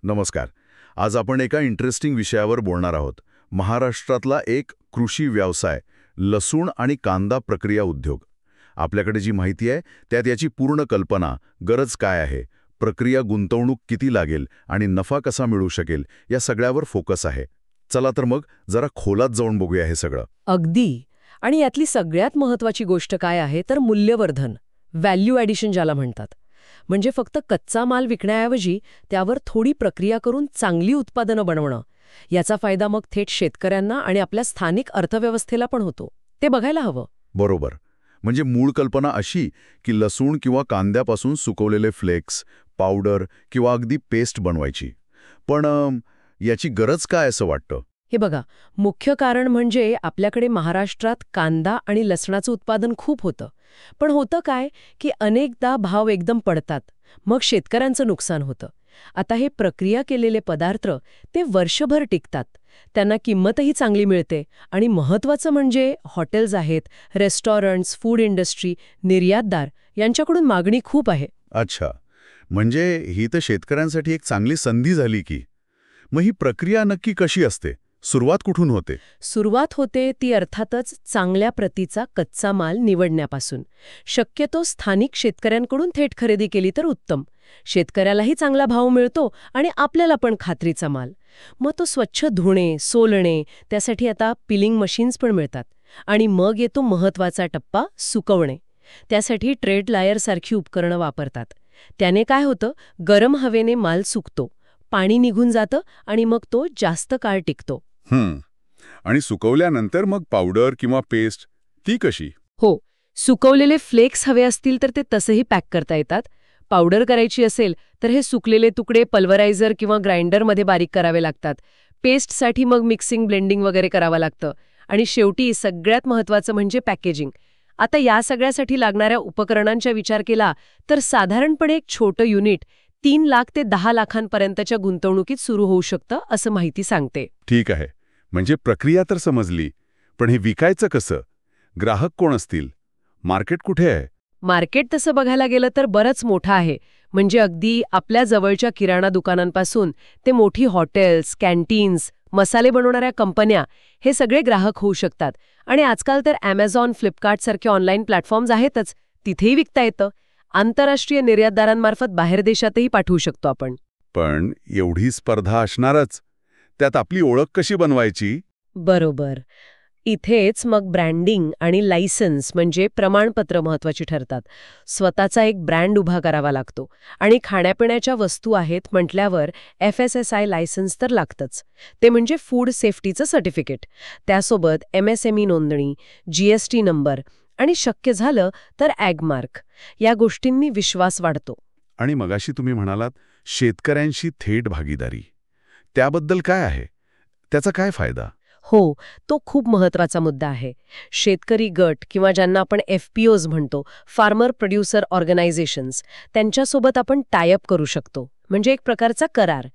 नमस्कार. आज आपण एका इंटरेस्टिंग विषयावर बोलणार आहोत. महाराष्ट्रातला एक कृषी व्यवसाय, लसूण आणि कांदा प्रक्रिया उद्योग. आपल्याकडे जी माहिती आहे त्यात याची पूर्ण कल्पना, गरज काय आहे, प्रक्रिया गुंतवणूक किती लागेल आणि नफा कसा मिळू शकेल या सगळ्यावर फोकस आहे. चला तर मग जरा खोलात जाऊन बघूया हे सगळं. अगदी. आणि यातली सगळ्यात महत्वाची गोष्ट काय आहे तर मूल्यवर्धन, व्हॅल्यू ॲडिशन ज्याला म्हणतात. म्हणजे फक्त कच्चा माल विकण्याऐवजी त्यावर थोडी प्रक्रिया करून चांगली उत्पादनं बनवणं. याचा फायदा मग थेट शेतकऱ्यांना आणि आपल्या स्थानिक अर्थव्यवस्थेला पण होतो. ते बघायला हवं. बरोबर. म्हणजे मूळ कल्पना अशी की लसूण किंवा कांद्यापासून सुकवलेले फ्लेक्स, पावडर किंवा अगदी पेस्ट बनवायची. पण याची गरज काय असं वाटतं? हे बघा, मुख्य कारण म्हणजे आपल्याकडे महाराष्ट्रात कांदा आणि लसणाचं उत्पादन खूप होतं. पण होतं काय की अनेकदा भाव एकदम पडतात, मग शेतकऱ्यांचं नुकसान होतं. आता हे प्रक्रिया केलेले पदार्थ ते वर्षभर टिकतात, त्यांना किंमतही चांगली मिळते आणि महत्त्वाचं म्हणजे हॉटेल्स आहेत, रेस्टॉरंट्स, फूड इंडस्ट्री, निर्यातदार यांच्याकडून मागणी खूप आहे. अच्छा, म्हणजे ही तर शेतकऱ्यांसाठी एक चांगली संधी झाली की. मग ही प्रक्रिया नक्की कशी असते? सुरुवात कुठून होते? सुरुवात होते ती अर्थातच चांगल्या प्रतीचा कच्चा माल निवडण्यापासून. शक्यतो स्थानिक शेतकऱ्यांकडून थेट खरेदी केली तर उत्तम. शेतकऱ्यालाही चांगला भाव मिळतो आणि आपल्याला पण खात्रीचा माल. मग तो स्वच्छ धुणे, सोलणे, त्यासाठी आता पिलिंग मशीन्स पण मिळतात. आणि मग येतो महत्वाचा टप्पा, सुकवणे. त्यासाठी ट्रेड लायरसारखी उपकरणं वापरतात. त्याने काय होतं, गरम हवेने माल सुकतो, पाणी निघून जातं आणि मग तो जास्त काळ टिकतो. आणि सुकवल्यानंतर मग पावडर किंवा पेस्ट ती कशी? हो, सुकवलेले फ्लेक्स हवे असतील तर ते तसंही पॅक करता येतात. पावडर करायची असेल तर हे सुकलेले तुकडे पल्वरायझर किंवा ग्राइंडरमध्ये बारीक करावे लागतात. पेस्टसाठी मग मिक्सिंग, ब्लेंडिंग वगैरे करावं लागतं. आणि शेवटी सगळ्यात महत्त्वाचं म्हणजे पॅकेजिंग. आता या सगळ्यासाठी लागणाऱ्या उपकरणांचा विचार केला तर साधारणपणे एक छोटं युनिट 3 लाख ते 10 लाखांपर्यंतच्या गुंतवणुकीत सुरू होऊ शकतं, असं माहिती सांगते. ठीक आहे. म्हणजे प्रक्रिया तर समजली, पण हे विकायचं कसं? ग्राहक कोण असतील? मार्केट कुठे आहे? मार्केट तसं बघायला गेलं तर बरंच मोठं आहे. म्हणजे अगदी आपल्या जवळच्या किराणा दुकानांपासून ते मोठी हॉटेल्स, कॅन्टीन्स, मसाले बनवणाऱ्या कंपन्या, हे सगळे ग्राहक होऊ शकतात. आणि आजकाल तर Amazon, फ्लिपकार्ट सारखे ऑनलाईन प्लॅटफॉर्म्स आहेतच, तिथेही विकता येतं. आंतरराष्ट्रीय निर्यातदारांमार्फत बाहेर देशातही पाठवू शकतो आपण. पण एवढी स्पर्धा असणारच, त्यात आपली ओळख कशी बनवायची? बरोबर. इथेच मग ब्रँडिंग आणि लायसन्स म्हणजे प्रमाणपत्र महत्वाची ठरतात. स्वतःचा एक ब्रँड उभा करावा लागतो. आणि खाण्यापिण्याच्या वस्तू आहेत म्हटल्यावर FSSAI लायसन्स तर लागतंच. ते म्हणजे फूड सेफ्टीचं सर्टिफिकेट. त्यासोबत MSME नोंदणी, GST नंबर आणि शक्य झालं तर ॲगमार्क. या गोष्टींनी विश्वास वाढतो. आणि मगाशी तुम्ही म्हणालात शेतकऱ्यांशी थेट भागीदारी, त्याबद्दल काय आहे? त्याचा काय फायदा? हो, तो खूप महत्वाचा मुद्दा आहे. शेतकरी गट किंवा ज्यांना आपण FPOs म्हणतो, फार्मर प्रोड्युसर ऑर्गनायझेशन्स, त्यांच्यासोबत आपण टायअप करू शकतो. म्हणजे एक प्रकारचा करार.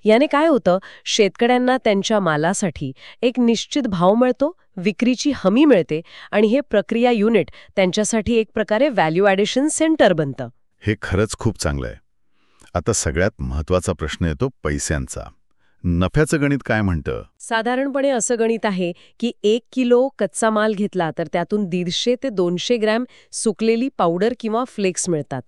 याने काय होतं, शेतकऱ्यांना त्यांच्या मालासाठी एक निश्चित भाव मिळतो, विक्रीची हमी मिळते आणि हे प्रक्रिया युनिट त्यांच्यासाठी एक प्रकारे व्हॅल्यू ॲडिशन सेंटर बनतं. हे खरंच खूप चांगलं आहे. आता सगळ्यात महत्त्वाचा प्रश्न येतो पैशांचा. नफ्याचं गणित काय म्हणतं? साधारणपणे असं गणित आहे की 1 किलो कच्चा माल घेतला तर त्यातून 150 ते 200 ग्रॅम सुकलेली पावडर किंवा फ्लेक्स मिळतात.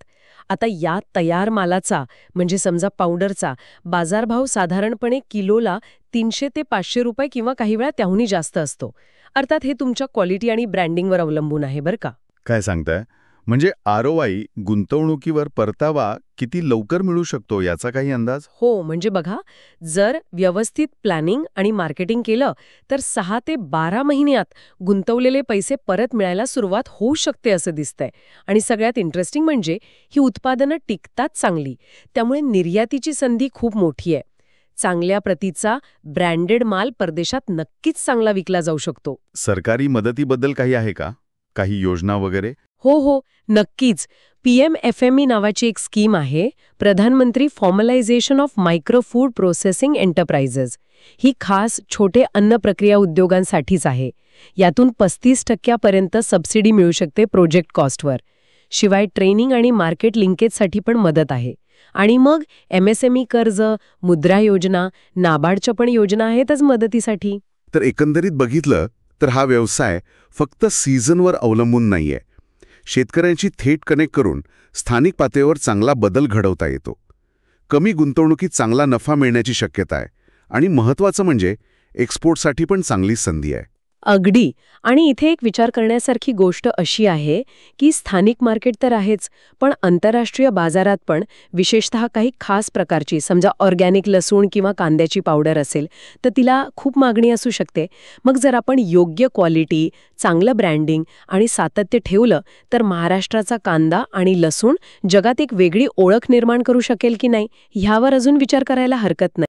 आता या तयार मालाचा म्हणजे समजा पावडरचा बाजारभाव साधारणपणे किलोला 300 ते 500 रुपये किंवा काही वेळा त्याहूनही जास्त असतो. अर्थात हे तुमच्या क्वालिटी आणि ब्रँडिंगवर अवलंबून आहे बरं का. काय सांगताय? म्हणजे ROI, गुंतवणुकीवर परतावा किती लवकर मिळू शकतो याचा काही अंदाज? हो, म्हणजे बघा, जर व्यवस्थित प्लॅनिंग आणि मार्केटिंग केलं तर 6 ते 12 महिन्यात गुंतवलेले पैसे परत मिळायला सुरुवात होऊ शकते असं दिसतंय. आणि सगळ्यात इंटरेस्टिंग म्हणजे ही उत्पादनं टिकतात चांगली, त्यामुळे निर्यातीची संधी खूप मोठी आहे. चांगल्या प्रतीचा ब्रँडेड माल परदेशात नक्कीच चांगला विकला जाऊ शकतो. सरकारी मदतीबद्दल काही आहे का? काही योजना वगैरे? हो, नक्कीच. PMFME नावाची एक स्कीम आहे, प्रधानमंत्री formalisation of micro food processing enterprises. ही खास छोटे अन्न प्रक्रिया उद्योगांसाठीच आहे. यातून 35% सबसिडी मिळू शकते प्रोजेक्ट कॉस्टवर. शिवाय ट्रेनिंग आणि मार्केट लिंकेजसाठी पण मदत आहे. आणि मग MSME कर्ज, मुद्रा योजना, नाबार्डच्या पण योजना आहेतच मदतीसाठी. तर एकंदरीत बघितलं तर हा व्यवसाय फक्त सीझनवर अवलंबून नाहीये. शेतकऱ्यांशी थेट कनेक्ट करून स्थानिक पातळीवर चांगला बदल घडवता येतो. कमी गुंतवणुकीत चांगला नफा मिळण्याची शक्यता आहे आणि महत्त्वाचं म्हणजे एक्सपोर्टसाठी पण चांगली संधी आहे. अगदी. आणि इथे एक विचार करण्यासारखी गोष्ट अशी आहे की स्थानिक मार्केट तर आहेच, पण आंतरराष्ट्रीय बाजारात पण विशेषतः काही खास प्रकारची, समजा ऑर्गॅनिक लसूण किंवा कांद्याची पावडर असेल, तर तिला खूप मागणी असू शकते. मग जर आपण योग्य क्वालिटी, चांगलं ब्रँडिंग आणि सातत्य ठेवलं, तर महाराष्ट्राचा कांदा आणि लसूण जगात एक वेगळी ओळख निर्माण करू शकेल की नाही, ह्यावर अजून विचार करायला हरकत नाही.